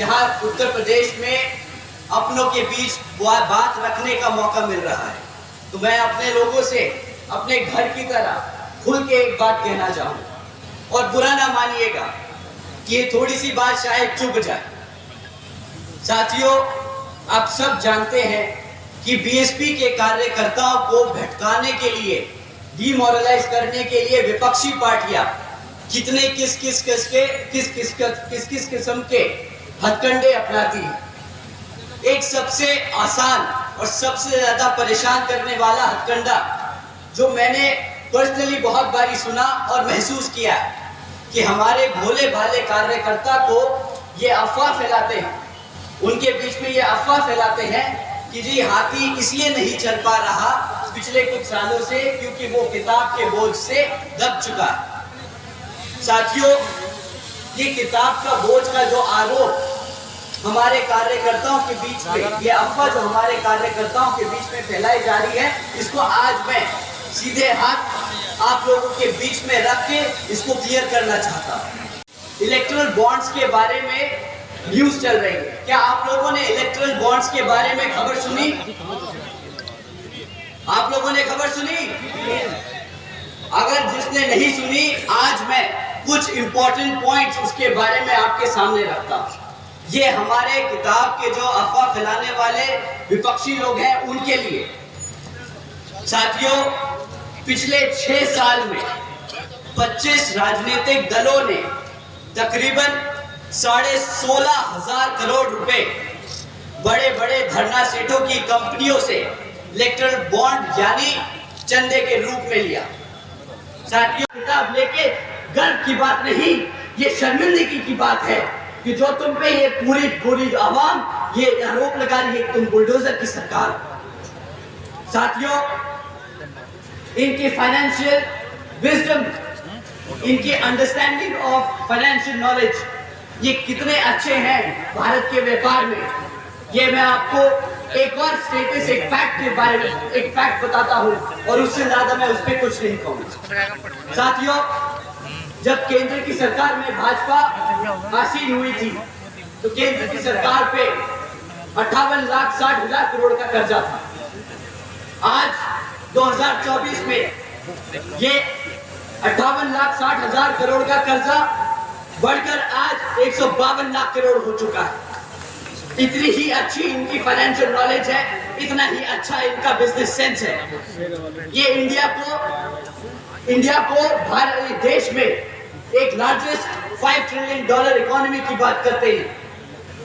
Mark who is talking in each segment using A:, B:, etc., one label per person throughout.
A: जहां उत्तर प्रदेश में अपनों के बीच बात रखने का मौका मिल रहा है, तो मैं अपने लोगों से अपने घर की तरह खुल के एक बात कहना चाहूँ और बुरा ना मानिएगा कि ये थोड़ी सी बात शायद चुभ जाए। साथियों, आप सब जानते हैं कि बीएसपी के कार्यकर्ताओं को भटकाने के लिए, डीमोरलाइज करने के लिए विपक्षी पार्टियां कितने किस किस्म के हथकंडे अपनाती हैं। एक सबसे आसान और सबसे ज्यादा परेशान करने वाला हथकंडा जो मैंने पर्सनली बहुत बारी सुना और महसूस किया कि हमारे भोले भाले कार्यकर्ता को ये अफवाह फैलाते हैं, उनके बीच में ये अफवाह फैलाते हैं कि जी हाथी इसलिए नहीं चल पा रहा पिछले कुछ सालों से क्योंकि वो किताब के बोझ से दब चुका है। साथियों, ये किताब का बोझ का जो आरोप हमारे कार्यकर्ताओं के बीच में, ये अफवाह जो हमारे कार्यकर्ताओं के बीच में फैलाई जा रही है, इसको आज मैं सीधे हाथ आप लोगों के बीच में रख के इसको क्लियर करना चाहता हूँ। इलेक्टोरल बॉन्ड्स के बारे में न्यूज चल रही है, क्या आप लोगों ने इलेक्टोरल बॉन्ड्स के बारे में खबर सुनी? आप लोगों ने खबर सुनी? अगर जिसने नहीं सुनी, आज मैं कुछ इंपॉर्टेंट पॉइंट्स उसके बारे में आपके सामने रखता हूँ। ये हमारे किताब के जो अफवाह फैलाने वाले विपक्षी लोग हैं उनके लिए। साथियों, पिछले 6 साल में 25 राजनीतिक दलों ने तकरीबन 16,500 करोड़ रुपए बड़े बड़े धरना सेठों की कंपनियों से इलेक्टोरल बॉन्ड यानी चंदे के रूप में लिया। साथियों, किताब लेके गर्व की बात नहीं, ये शर्मिंदगी की बात है कि जो तुम पे ये पूरी आवाम ये आरोप लगा रही है तुम बुलडोजर की सरकार। साथियों, इनकी फाइनेंशियल विजडम, इनकी अंडरस्टैंडिंग ऑफ फाइनेंशियल नॉलेज ये कितने अच्छे हैं भारत के व्यापार में, ये मैं आपको एक और स्टेटस, एक फैक्ट के बारे में एक फैक्ट बताता हूँ और उससे ज्यादा मैं उस पर कुछ नहीं कहूँगा। साथियों, जब केंद्र की सरकार में भाजपा आसीन हुई थी तो केंद्र की सरकार पे 58,60,000 करोड़ का कर्जा था। आज 2024 में ये 58,60,000 करोड़ का कर्जा बढ़कर आज 152 लाख करोड़ हो चुका है। इतनी ही अच्छी इनकी फाइनेंशियल नॉलेज है, इतना ही अच्छा इनका बिजनेस सेंस है। ये इंडिया को भारत देश में एक लार्जेस्ट $5 ट्रिलियन इकोनॉमी की बात करते हैं।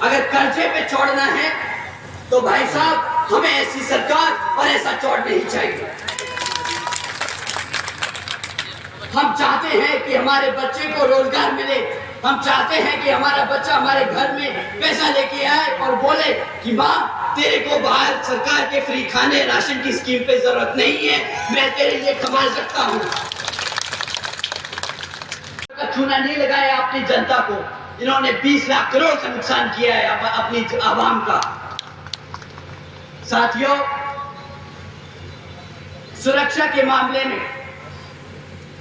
A: अगर कर्जे पे छोड़ना है तो भाई साहब हमें ऐसी सरकार और ऐसा चोट नहीं चाहिए। हम चाहते हैं कि हमारे बच्चे को रोजगार मिले, हम चाहते हैं कि हमारा बच्चा हमारे घर में पैसा लेके आए और बोले कि माँ तेरे को बाहर सरकार के फ्री खाने राशन की स्कीम पे जरूरत नहीं है, मैं तेरे लिए कमा सकता हूँ। चूना नहीं लगाया अपनी जनता को, इन्होंने 20 लाख करोड़ का नुकसान किया है अपनी आवाम का। साथियों, सुरक्षा के मामले में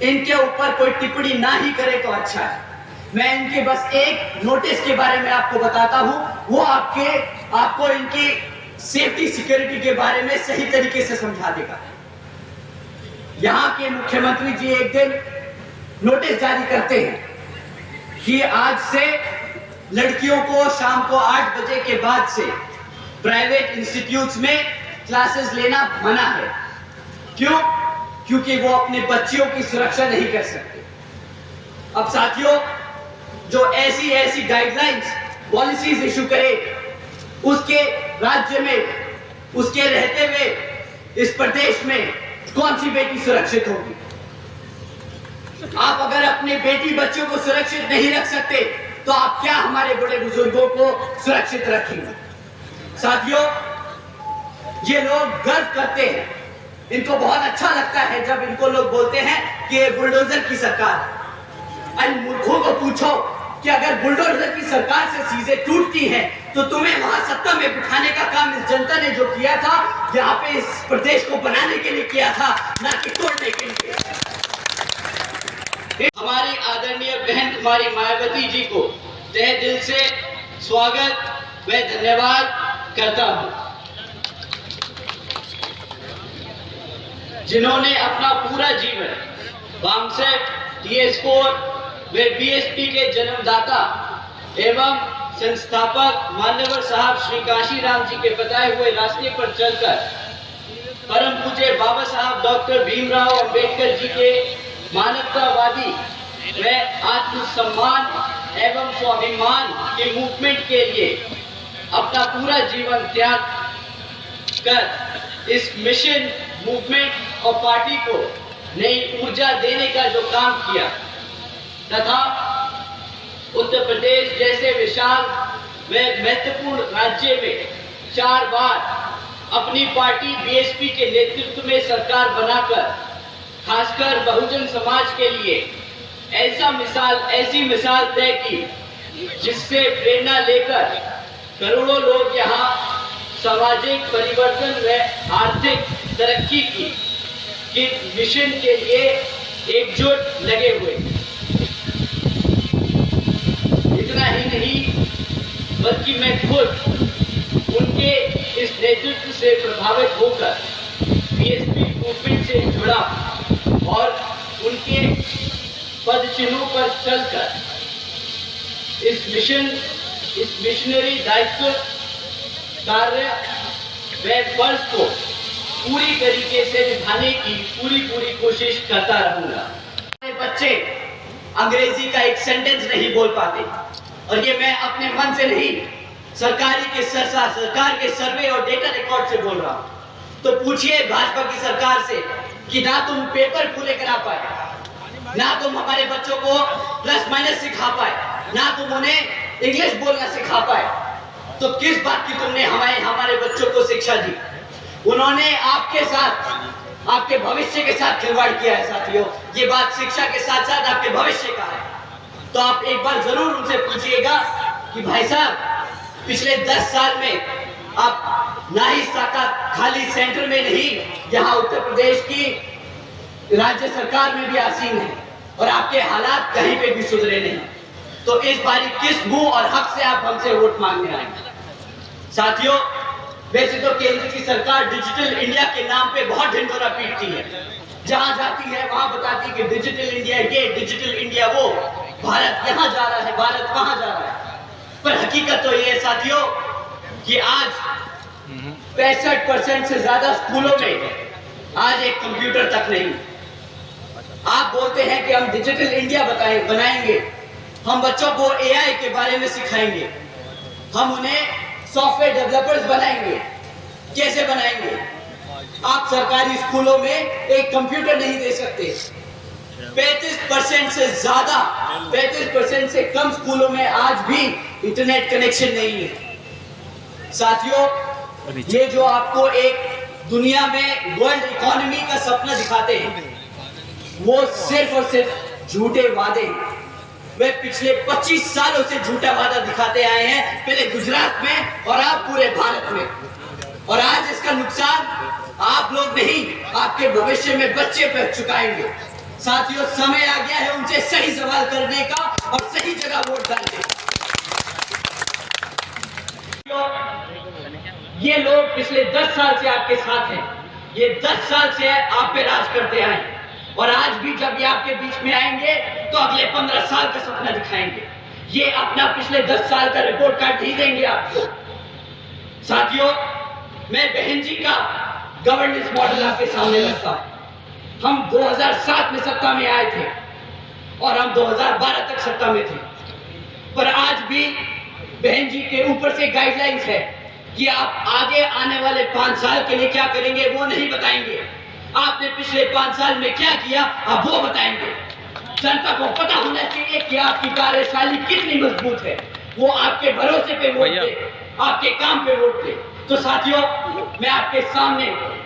A: इनके ऊपर कोई टिप्पणी ना ही करे तो अच्छा है। मैं इनके बस एक नोटिस के बारे में आपको बताता हूं, वो आपको इनकी सेफ्टी सिक्योरिटी के बारे में सही तरीके से समझा देगा। यहाँ के मुख्यमंत्री जी एक दिन नोटिस जारी करते हैं कि आज से लड़कियों को शाम को 8 बजे के बाद से प्राइवेट इंस्टीट्यूट्स में क्लासेस लेना मना है। क्यों? क्योंकि वो अपने बच्चियों की सुरक्षा नहीं कर सकते। अब साथियों, जो ऐसी गाइडलाइंस पॉलिसीज इशू करे उसके राज्य में, उसके रहते हुए इस प्रदेश में कौन सी बेटी सुरक्षित होगी? आप अगर अपने बेटी बच्चों को सुरक्षित नहीं रख सकते तो आप क्या हमारे बड़े बुजुर्गों को सुरक्षित रखेंगे? साथियों, ये लोग गर्व करते हैं, इनको बहुत अच्छा लगता है जब इनको लोग बोलते हैं कि ये बुलडोजर की सरकार। अरे मूर्खों को पूछो कि अगर बुलडोजर की सरकार से चीजें टूटती हैं तो तुम्हें वहां सत्ता में बिठाने का काम इस जनता ने जो किया था, यहाँ पे इस प्रदेश को बनाने के लिए किया था, ना कि तोड़ने के लिए। हमारी आदरणीय बहन कुमारी मायावती जी को तहे दिल से स्वागत व धन्यवाद करता हूं, जिन्होंने अपना पूरा जीवन बामसेट, TS4 व BSP के जन्मदाता एवं संस्थापक मान्यवर साहब श्री काशीराम जी के बताए हुए रास्ते पर चलकर परम पूज्य बाबा साहब डॉक्टर भीमराव अंबेडकर जी के मानवतावादी व आत्मसम्मान एवं स्वाभिमान के मूवमेंट के लिए अपना पूरा जीवन त्याग कर इस मिशन मूवमेंट और पार्टी को नई ऊर्जा देने का जो काम किया तथा उत्तर प्रदेश जैसे विशाल व महत्वपूर्ण राज्य में 4 बार अपनी पार्टी BSP के नेतृत्व में सरकार बनाकर खासकर बहुजन समाज के लिए ऐसी मिसाल तय की जिससे प्रेरणा लेकर करोड़ों लोग यहाँ सामाजिक परिवर्तन व आर्थिक तरक्की की मिशन के लिए एकजुट लगे हुए। इतना ही नहीं बल्कि मैं खुद उनके इस नेतृत्व से प्रभावित होकर BSP मूवमेंट से जुड़ा और उनके पद चिन्हों पर चलकर इस मिशनरी दायित्व कार्य व फर्ज को पूरी तरीके से निभाने की पूरी कोशिश करता रहूंगा। बच्चे अंग्रेजी का एक सेंटेंस नहीं बोल पाते और ये मैं अपने मन से नहीं, सरकार के सर्वे और डेटा रिकॉर्ड से बोल रहा हूं। तो पूछिए भाजपा की सरकार से कि ना तुम पेपर पूरे करा पाए, ना तुम हमारे बच्चों को प्लस माइनस सिखा पाए, ना तुम उन्हें इंग्लिश बोलना सिखा पाए, तो किस बात की तुमने हमारे बच्चों को शिक्षा दी? उन्होंने आपके साथ, आपके भविष्य के साथ खिलवाड़ किया है साथियों। ये बात शिक्षा के साथ साथ आपके भविष्य का है। तो आप एक बार जरूर उनसे पूछिएगा कि भाई साहब पिछले 10 साल में आप ना ही साक्षात खाली सेंटर में नहीं, यहाँ उत्तर प्रदेश की राज्य सरकार में भी आसीन है और आपके हालात कहीं पे भी सुधरे नहीं। तो इस बारी किस मुंह और हक से आप हमसे वोट मांगने आएंगे? साथियों, वैसे तो केंद्र की सरकार डिजिटल इंडिया के नाम पे बहुत ढिंढोरा पीटती है, जहां जाती है वहां बताती है कि डिजिटल इंडिया ये, डिजिटल इंडिया वो, भारत यहाँ जा रहा है, भारत वहां जा रहा है। पर हकीकत तो ये है साथियों कि आज 65% से ज्यादा स्कूलों में आज एक कंप्यूटर तक नहीं। आप बोलते हैं कि हम डिजिटल इंडिया बनाएंगे, हम बच्चों को AI के बारे में सिखाएंगे, हम उन्हें सॉफ्टवेयर डेवलपर्स बनाएंगे। कैसे बनाएंगे? आप सरकारी स्कूलों में एक कंप्यूटर नहीं दे सकते। 35% से ज्यादा, 35% से कम स्कूलों में आज भी इंटरनेट कनेक्शन नहीं है। साथियों, ये जो आपको एक दुनिया में वर्ल्ड इकोनॉमी का सपना दिखाते हैं, वो सिर्फ और सिर्फ झूठे वादे हैं। वे पिछले 25 सालों से झूठा वादा दिखाते आए हैं, पहले गुजरात में और आप पूरे भारत में। और आज इसका नुकसान आप लोग नहीं, आपके भविष्य में बच्चे पर चुकाएंगे। साथियों, समय आ गया है उनसे सही सवाल करने का और सही जगह वोट डालने का। ये लोग पिछले 10 साल से आपके साथ हैं, ये 10 साल से आप पे राज करते आए और आज भी जब ये आपके बीच में आएंगे तो अगले 15 साल का सपना दिखाएंगे। ये अपना पिछले 10 साल का रिपोर्ट कार्ड नहीं देंगे आपको। साथियों, मैं बहन जी का गवर्नेंस मॉडल आपके सामने रखता हूं। हम 2007 में सत्ता में आए थे और हम 2012 तक सत्ता में थे, पर आज भी बहन जी के ऊपर से गाइडलाइंस है कि आप आगे आने वाले 5 साल के लिए क्या करेंगे वो नहीं बताएंगे। आपने पिछले 5 साल में क्या किया आप वो बताएंगे। जनता को पता होना चाहिए कि आपकी कार्यशैली कितनी मजबूत है। वो आपके भरोसे पे वोट दे, आपके काम पे वोट दे। तो साथियों, मैं आपके सामने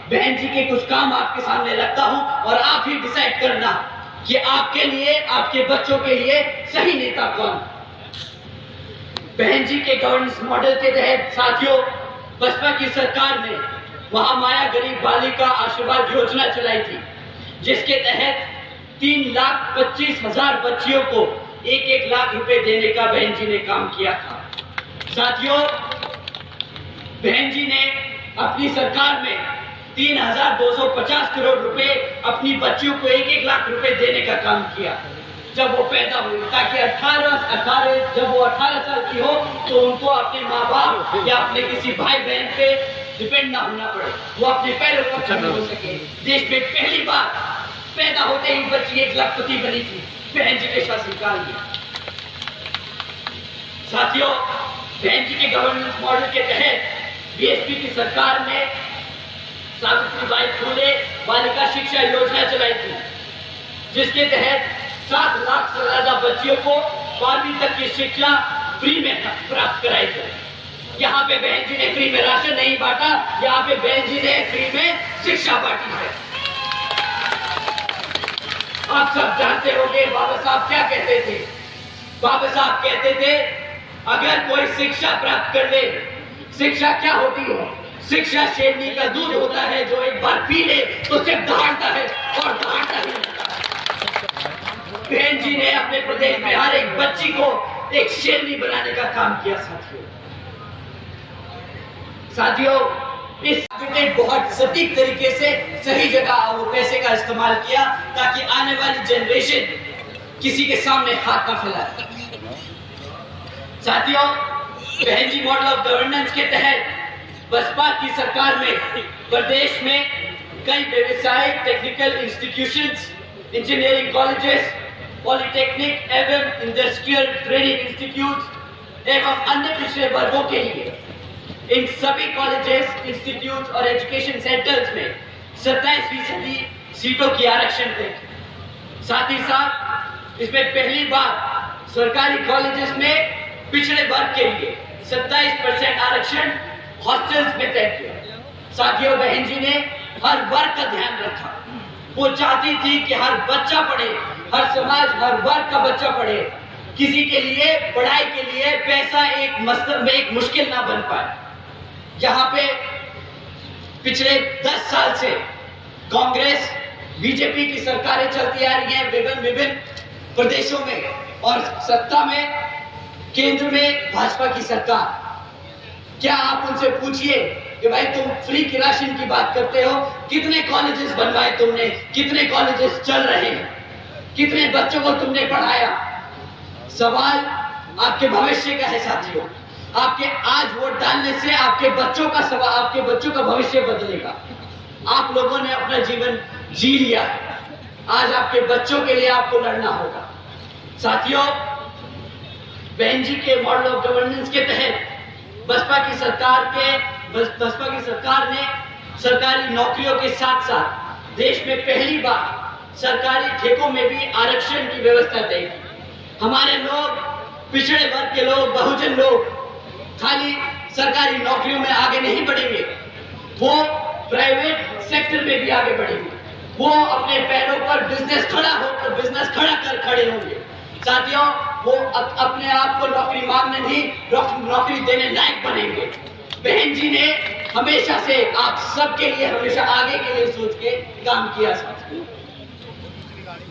A: बहन जी के कुछ काम आपके सामने रखता हूं और आप ही डिसाइड करना कि आपके लिए, आपके बच्चों के लिए सही नेता कौन। बहन जी के गवर्नेंस मॉडल के तहत साथियों, बसपा की सरकार ने महामाया गरीब बालिका आशीर्वाद योजना चलाई थी, जिसके तहत 3,25,000 बच्चियों को 1-1 लाख रुपए देने का बहन जी ने काम किया था। साथियों, बहन जी ने अपनी सरकार में 3,250 करोड़ रुपए अपनी बच्चियों को 1-1 लाख रुपए देने का काम किया जब वो पैदा हुई, ताकि 18 जब वो 18 साल की हो तो उनको अपने माँ बाप या अपने किसी भाई बहन पे डिपेंड ना होना पड़े, वो अपने पैरों पर खड़े हो सके। देश में पहली बार पैदा होते ही बच्ची 1 लाखपति बनी थी, बहन जी के शासनकाल में। साथियों, बहन जी के गवर्नेंस मॉडल के तहत बीएसपी की सरकार ने सावित्रीबाई फुले बालिका शिक्षा योजना चलाई थी, जिसके तहत 7 लाख से ज्यादा बच्चियों को 12वीं तक की शिक्षा फ्री में प्राप्त कराई गई। यहाँ पे बहन जी ने फ्री में राशन नहीं बांटा, यहाँ पे बहन जी ने फ्री में शिक्षा बांटी है। आप सब जानते होंगे बाबा साहब क्या कहते थे। बाबा साहब कहते थे, अगर कोई शिक्षा प्राप्त कर ले, शिक्षा क्या होती है? शिक्षा शेरनी का दूध होता है, जो एक बार पी ले तो सिर्फ दहाड़ता है और दहाड़ता ही रहता है। बहन जी ने अपने प्रदेश में हर एक बच्ची को एक शेरनी बनाने का काम किया। साथियों, इस ने बहुत सटीक तरीके से सही जगह वो पैसे का इस्तेमाल किया, ताकि आने वाली जनरेशन किसी के सामने हाथ न फैलाए। साथियों, बहन जी मॉडल ऑफ गवर्नेंस के तहत बसपा की सरकार में प्रदेश में कई व्यवसायिक technical institutions, engineering colleges, polytechnic एवं इंडस्ट्रियल ट्रेनिंग इंस्टीट्यूट एवं अन्य पिछड़े वर्गों के लिए इन सभी कॉलेजेस, इंस्टीट्यूट और एजुकेशन सेंटर्स में 27% सीटों की आरक्षण थे। साथ ही साथ इसमें पहली बार सरकारी कॉलेजेस में पिछड़े वर्ग के लिए 27% आरक्षण हॉस्टल्स में तय किया। साथियों, बहन जी ने हर वर्ग का ध्यान रखा। वो चाहती थी कि हर बच्चा पढ़े, हर समाज, हर वर्ग का बच्चा पढ़े। किसी के लिए पढ़ाई के लिए पैसा एक मुश्किल ना बन पाए। यहाँ पे पिछले 10 साल से कांग्रेस, बीजेपी की सरकारें चलती आ रही हैं विभिन्न प्रदेशों में, और सत्ता में केंद्र में भाजपा की सरकार। क्या आप उनसे पूछिए कि भाई तुम फ्री की राशन की बात करते हो, कितने कॉलेजेस बनवाए तुमने, कितने कॉलेजेस चल रहे हैं, कितने बच्चों को तुमने पढ़ाया? सवाल आपके भविष्य का है साथियों। आपके आज वोट डालने से आपके बच्चों का सवाल, आपके बच्चों का भविष्य बदलेगा। आप लोगों ने अपना जीवन जी लिया है, आज आपके बच्चों के लिए आपको लड़ना होगा। साथियों, बहन जी के मॉडल ऑफ गवर्नेंस के तहत बसपा की सरकार ने सरकारी नौकरियों के साथ साथ देश में पहली बार सरकारी ठेकों में भी आरक्षण की व्यवस्था तय की। हमारे लोग, पिछड़े वर्ग के लोग, बहुजन लोग खाली सरकारी नौकरियों में आगे नहीं बढ़ेंगे, वो प्राइवेट सेक्टर में भी आगे बढ़ेंगे। वो अपने पैरों पर बिजनेस खड़ा कर खड़े होंगे। साथियों, वो अपने आप को नौकरी मांगने नहीं, नौकरी देने लायक बनेंगे। बहन जी ने हमेशा से आप सबके लिए, हमेशा आगे के लिए सोच के काम किया। साथियों,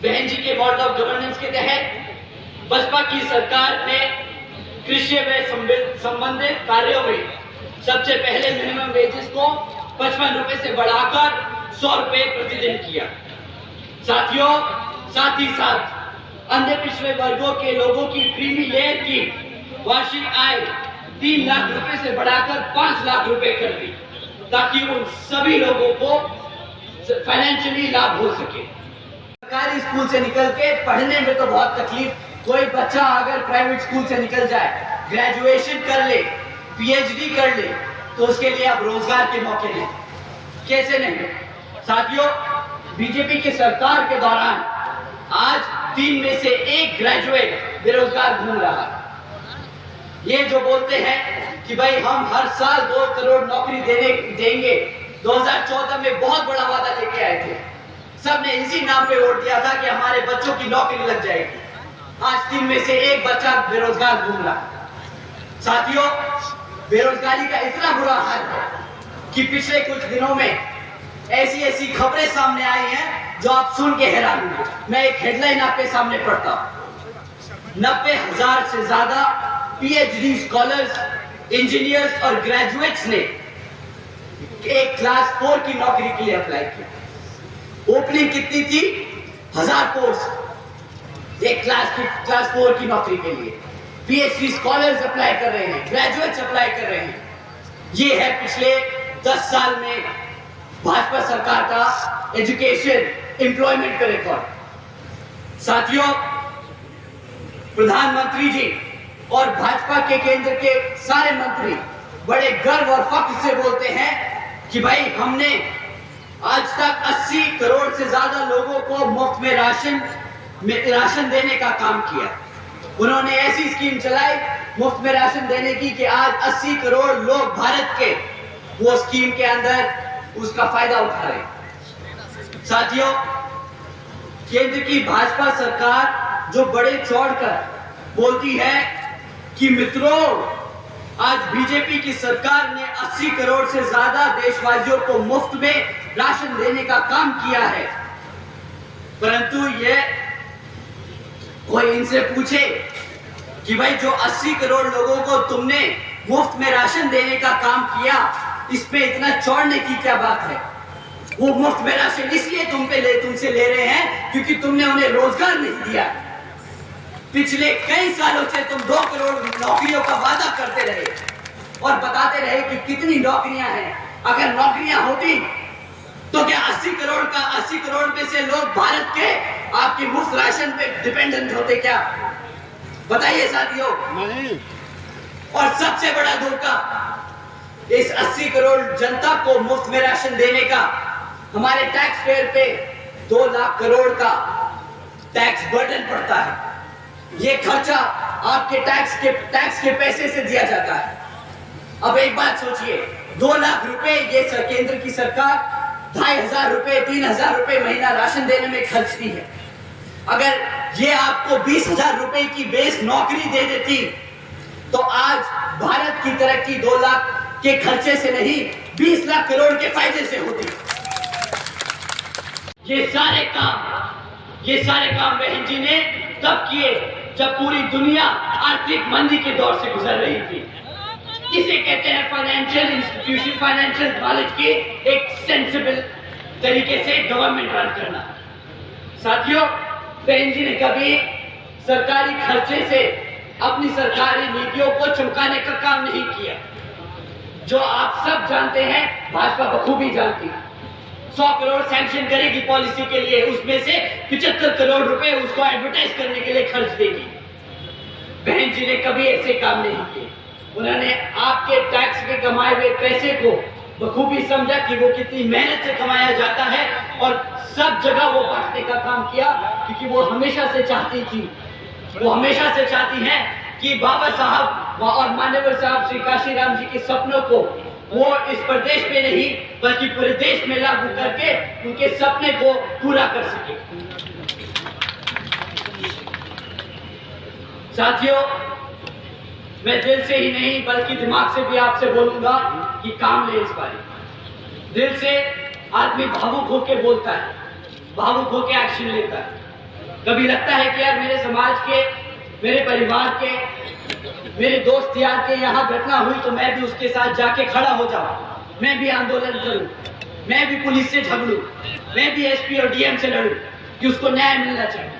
A: बहन जी के मॉडल ऑफ गवर्नेंस के तहत बसपा की सरकार ने कृषि व संबंधित कार्यों में सबसे पहले मिनिमम वेजेस को 55 रुपए से बढ़ाकर 100 रुपए प्रतिदिन किया। साथियों, साथ ही साथ अन्य पिछड़े वर्गों के लोगों की क्रीमी लेयर की वार्षिक आय 3 लाख रुपए से बढ़ाकर 5 लाख रुपए कर दी, ताकि उन सभी लोगों को फाइनेंशियली लाभ हो सके। सरकारी स्कूल से निकल के पढ़ने में तो बहुत तकलीफ। कोई बच्चा अगर प्राइवेट स्कूल से निकल जाए, ग्रेजुएशन कर ले, पीएचडी कर ले, तो उसके लिए अब रोजगार के मौके नहीं। कैसे नहीं? साथियों, बीजेपी की सरकार के दौरान आज 3 में से 1 ग्रेजुएट बेरोजगार घूम रहा है। ये जो बोलते हैं कि भाई हम हर साल 2 करोड़ नौकरी देंगे, 2014 में बहुत बड़ा वादा लेके आए थे। सबने इसी नाम पे वोट दिया था कि हमारे बच्चों की नौकरी लग जाएगी। आज 3 में से 1 बच्चा बेरोजगार घूम रहा है। साथियों, बेरोजगारी का इतना बुरा हाल है कि पिछले कुछ दिनों में ऐसी खबरें सामने आई हैं जो आप सुन के हैरान होंगे। मैं एक हेडलाइन आपके सामने पढ़ता हूं। 90,000 से ज्यादा पीएचडी स्कॉलर्स इंजीनियर्स और ग्रेजुएट्स ने एक क्लास 4 की नौकरी के लिए अप्लाई किया। ओपनिंग कितनी थी? 1000 पोस्ट एक क्लास 4 की नौकरी के लिए। पीएचडी स्कॉलर्स अप्लाई कर रहे हैं, ग्रेजुएट्स अप्लाई कर रहे हैं। ये है पिछले 10 साल में भाजपा सरकार का एजुकेशन एम्प्लॉयमेंट का रिकॉर्ड। साथियों, प्रधानमंत्री जी और भाजपा के केंद्र के सारे मंत्री बड़े गर्व और फख्र से बोलते हैं कि भाई हमने आज तक 80 करोड़ से ज्यादा लोगों को मुफ्त में राशन देने का काम किया। उन्होंने ऐसी स्कीम चलाई मुफ्त में राशन देने की कि आज 80 करोड़ लोग भारत के वो स्कीम के अंदर उसका फायदा उठा रहे। साथियों, केंद्र की भाजपा सरकार जो बड़े चौड़कर बोलती है कि मित्रों, आज बीजेपी की सरकार ने 80 करोड़ से ज्यादा देशवासियों को मुफ्त में राशन देने का काम किया है, परंतु ये कोई इनसे पूछे कि भाई जो 80 करोड़ लोगों को तुमने मुफ्त में राशन देने का काम किया, इसमें इतना चौड़ने की क्या बात है? वो मुफ्त में राशन इसलिए तुमसे ले रहे हैं क्योंकि तुमने उन्हें रोजगार नहीं दिया। पिछले कई सालों से तुम 2 करोड़ नौकरियों का वादा करते रहे और बताते रहे कि कितनी नौकरियां हैं। अगर नौकरियां होती तो क्या 80 करोड़ में से लोग भारत के आपकी मुफ्त राशन पे डिपेंडेंट होते क्या? बताइए साथियों। नहीं। और सबसे बड़ा धोखा, इस 80 करोड़ जनता को मुफ्त में राशन देने का हमारे टैक्स पेयर पे 2 लाख करोड़ का टैक्स बर्डन पड़ता है। ये खर्चा आपके टैक्स के पैसे से दिया जाता है। अब एक बात सोचिए, 2 लाख रुपए ये केंद्र की सरकार 2500 रुपए 3000 रुपए महीना राशन देने में खर्चती है। अगर ये आपको 20,000 रुपए की बेस नौकरी दे देती तो आज भारत की तरक्की 2 लाख के खर्चे से नहीं 20 लाख करोड़ के फायदे से होती। ये सारे काम बहन जी ने तब किए जब पूरी दुनिया आर्थिक मंदी के दौर से गुजर रही थी। इसे कहते हैं फाइनेंशियल इंस्टीट्यूशन, फाइनेंशियल नॉलेज के एक सेंसिबल तरीके से गवर्नमेंट रन करना। साथियों, बहन जी ने कभी सरकारी खर्चे से अपनी सरकारी नीतियों को चमकाने का काम नहीं किया। जो आप सब जानते हैं, भाजपा बखूबी जानती है। 100 करोड़ सैंक्शन करेगी पॉलिसी के लिए, उसमें से 75 करोड़ रुपए उसको एडवर्टाइज करने के लिए खर्च देगी। बहन जी ने कभी ऐसे काम नहीं किए। उन्होंने आपके टैक्स के कमाए हुए पैसे को बखूबी समझा कि वो कितनी मेहनत से कमाया जाता है और सब जगह वो बांटने का काम किया, क्योंकि वो हमेशा से चाहती हैं कि बाबा साहब और मान्यवर साहब श्री काशीराम जी के सपनों को वो इस प्रदेश में नहीं बल्कि पूरे देश में लागू करके उनके सपने को पूरा कर सके। साथियों, मैं दिल से ही नहीं बल्कि दिमाग से भी आपसे बोलूंगा कि काम ले इस बारी। दिल से आदमी भावुक होकर बोलता है, भावुक होकर एक्शन लेता है। कभी लगता है कि यार मेरे समाज के, मेरे परिवार के, मेरे दोस्त यार के यहाँ घटना हुई तो मैं भी उसके साथ जाके खड़ा हो जाऊं, मैं भी आंदोलन करूं, मैं भी पुलिस से झगड़ूं, मैं भी एसपी और डीएम से लड़ूं कि उसको न्याय मिलना चाहिए।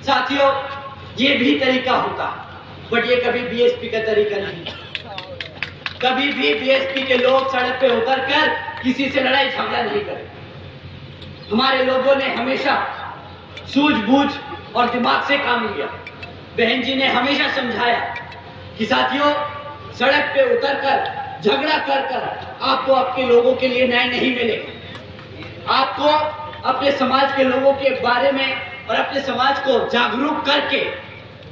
A: साथियों, ये भी तरीका होता, बट ये कभी बीएसपी का तरीका नहीं। कभी भी बीएसपी के लोग सड़क पे उतर कर किसी से लड़ाई झगड़ा नहीं करे। हमारे लोगों ने हमेशा सूझबूझ और दिमाग से काम लिया। बहन जी ने हमेशा समझाया कि साथियों, सड़क पे उतरकर झगड़ा कर आपको आपके लोगों के लिए न्याय नहीं मिलेगा। आपको अपने समाज के लोगों के बारे में और अपने समाज को जागरूक करके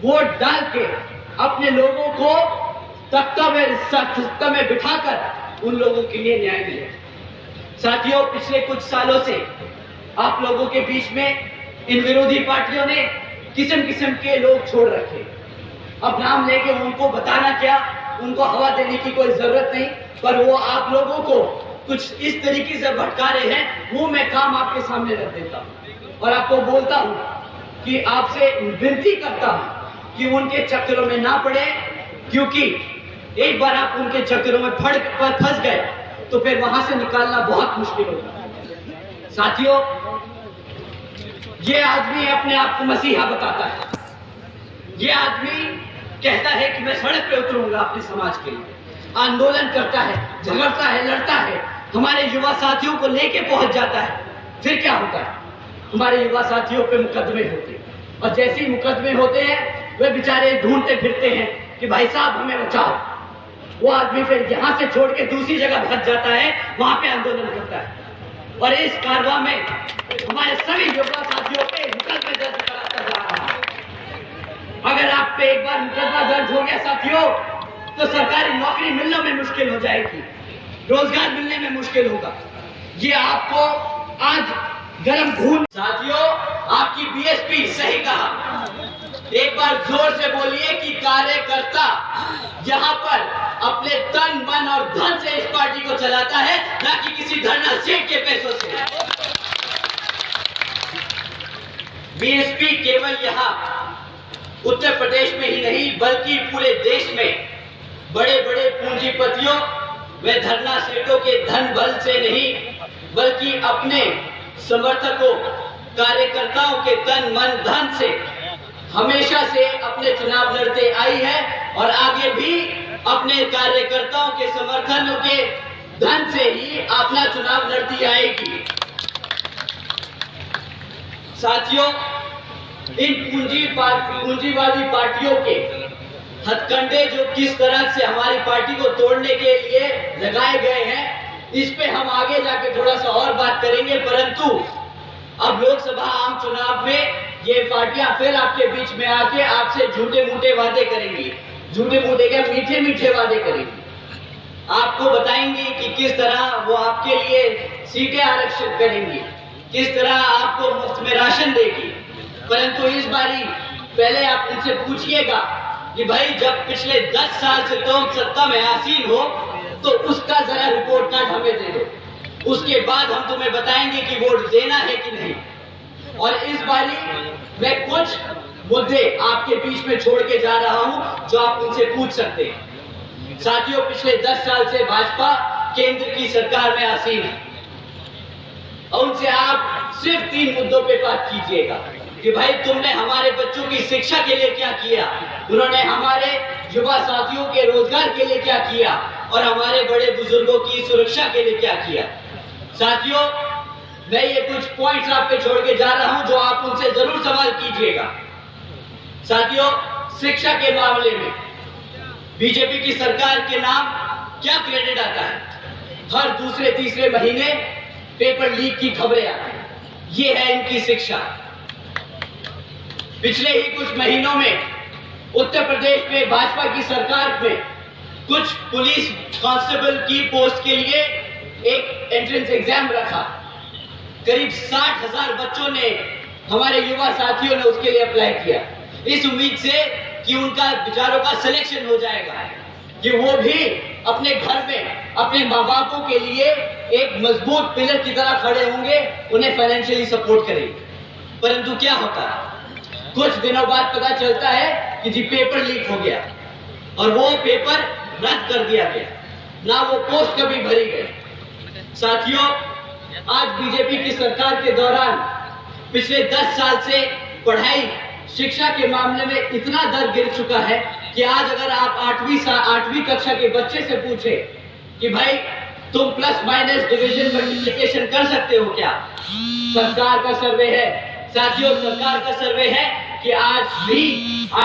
A: वोट डाल के अपने लोगों को तख्ता में बिठाकर उन लोगों के लिए न्याय मिलेगा। साथियों, पिछले कुछ सालों से आप लोगों के बीच में इन विरोधी पार्टियों ने किस्म किस्म के लोग छोड़ रखे। अब नाम लेके उनको बताना क्या, उनको हवा देने की कोई जरूरत नहीं, पर वो आप लोगों को कुछ इस तरीके से भटका रहे हैं। वो मैं काम आपके सामने रख देता हूँ और आपको बोलता हूँ कि आपसे विनती करता हूँ कि उनके चक्करों में ना पड़े, क्योंकि एक बार आप उनके चक्करों में फंस गए तो फिर वहां से निकालना बहुत मुश्किल होगा। साथियों, ये आदमी अपने आप को मसीहा बताता है। ये आदमी कहता है कि मैं सड़क पे उतरूंगा अपने समाज के लिए, आंदोलन करता है, झगड़ता है, लड़ता है, हमारे युवा साथियों को लेके पहुंच जाता है। फिर क्या होता है? हमारे युवा साथियों पे मुकदमे होते हैं, और जैसे ही मुकदमे होते हैं वे बेचारे ढूंढते फिरते हैं कि भाई साहब हमें बचाओ। वो आदमी फिर यहां से छोड़ के दूसरी जगह भाग जाता है, वहां पे आंदोलन करता है, और इस कारवां में हमारे सभी युवा साथियों पे मुकदमे दर्ज कराता जा रहा है। अगर आप पे एक बार मुकदमा दर्ज हो गया साथियों, तो सरकारी नौकरी मिलने में मुश्किल हो जाएगी, रोजगार मिलने में मुश्किल होगा। ये आपको आज गर्म खून। साथियों, आपकी बीएसपी सही कहा। एक बार जोर से बोलिए कि कार्यकर्ता यहाँ पर अपने तन, मन और धन से इस पार्टी को चलाता है, ना कि किसी धरना सेठ के पैसों से। बीएसपी केवल यहाँ उत्तर प्रदेश में ही नहीं बल्कि पूरे देश में बड़े बड़े पूंजीपतियों व धरना सेठों के धन बल से नहीं बल्कि अपने समर्थकों, कार्यकर्ताओं के तन, मन, धन से हमेशा से अपने चुनाव लड़ते आई है, और आगे भी अपने कार्यकर्ताओं के समर्थनों के धन से ही अपना चुनाव लड़ती आएगी। साथियों, इन पूंजीवादी पार्टियों के हथकंडे जो किस तरह से हमारी पार्टी को तोड़ने के लिए लगाए गए हैं, इस पे हम आगे जाके थोड़ा सा और बात करेंगे। परंतु अब लोकसभा आम चुनाव में ये पार्टियां फिर आपके बीच में आके आपसे झूठे मूठे वादे करेंगी, झूठे मूठे क्या, मीठे मीठे वादे करेंगी। आपको बताएंगी कि किस तरह वो आपके लिए सीटें आरक्षित करेंगी, किस तरह आपको मुफ्त में राशन देगी। परंतु इस बारी पहले आप उनसे पूछिएगा कि भाई जब पिछले 10 साल से तुम सत्ता में आसीन हो तो उसका जरा रिपोर्ट कार्ड हमें दे दो, उसके बाद हम तुम्हें बताएंगे कि वोट देना है कि नहीं। और इस बारी मैं कुछ मुद्दे आपके बीच में छोड़ के जा रहा हूं जो आप उनसे पूछ सकते हैं। साथियों, पिछले 10 साल से भाजपा केंद्र की सरकार में आसीन है, और उनसे आप सिर्फ 3 मुद्दों पे बात कीजिएगा कि भाई तुमने हमारे बच्चों की शिक्षा के लिए क्या किया, उन्होंने हमारे युवा साथियों के रोजगार के लिए क्या किया, और हमारे बड़े बुजुर्गों की सुरक्षा के लिए क्या किया। साथियों, मैं ये कुछ पॉइंट्स आप पे छोड़ के जा रहा हूं जो आप उनसे जरूर सवाल कीजिएगा। साथियों, शिक्षा के मामले में बीजेपी की सरकार के नाम क्या क्रेडिट आता है? हर दूसरे तीसरे महीने पेपर लीक की खबरें आती हैं। ये है इनकी शिक्षा। पिछले ही कुछ महीनों में उत्तर प्रदेश में भाजपा की सरकार में कुछ पुलिस कांस्टेबल की पोस्ट के लिए एक एंट्रेंस एग्जाम रखा। करीब 60,000 बच्चों ने, हमारे युवा साथियों ने उसके लिए अप्लाई किया, इस उम्मीद से कि उनका बेचारों का सिलेक्शन हो जाएगा, कि वो भी अपने घर में अपने माँ बापों के लिए एक मजबूत पिलर की तरह खड़े होंगे, उन्हें फाइनेंशियली सपोर्ट करेंगे। परंतु क्या होता है, कुछ दिनों बाद पता चलता है कि जी पेपर लीक हो गया, और वो पेपर रद्द कर दिया गया, ना वो पोस्ट कभी भरी गई। साथियों, आज बीजेपी की सरकार के दौरान पिछले 10 साल से पढ़ाई, शिक्षा के मामले में इतना दर गिर चुका है कि आज अगर आप 8वीं कक्षा के बच्चे से पूछे कि भाई तुम प्लस माइनस डिवीजन मल्टीप्लिकेशन कर सकते हो क्या, सरकार का सर्वे है, साथियों सरकार का सर्वे है कि आज भी